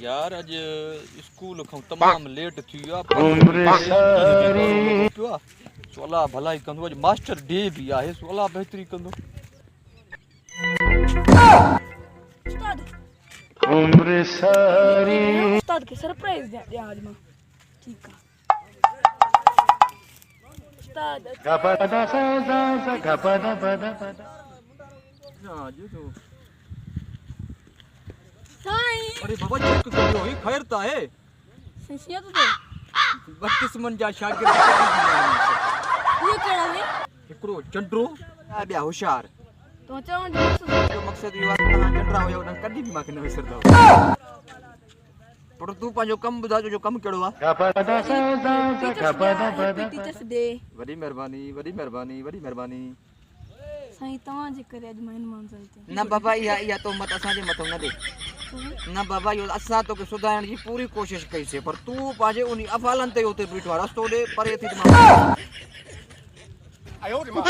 यार अज स्कूल खां तमाम लेट थी वियो सोला भलाई कंदो अज मास्टर डे भी आहे सोला बेहतरी कंदो उम्र सारी उस्ताद के सरप्राइज दे आज मां ठीक है उस्ताद गपदा सा गपदा पदा पदा हां जो तो साईं अरे बाबा चेक करियो ही खैर ता है सिसिया तो 32 मन जा शागिर्द ये केड़ा है एकरो चंड्रो बिया होशियार तो चवण जो मकसद यो आहे तहां चंड्रा हुयो न कदी भी माके न विसरदा पर तू पांजो कम बुधा जो कम केड़ो आ गपदा सा गपदा पदा टीचर्स डे वडी मेहरबानी साईं तवा जे करे आज महिन मान साईं ना बाबा या तो मत असा जे मथो न दे ना बाबा यो असा तो के सुधारण जी पूरी कोशिश कई से पर तू पाजे उनी अफालन ते उते बीठो रस्तो दे परे थी आयो रे मां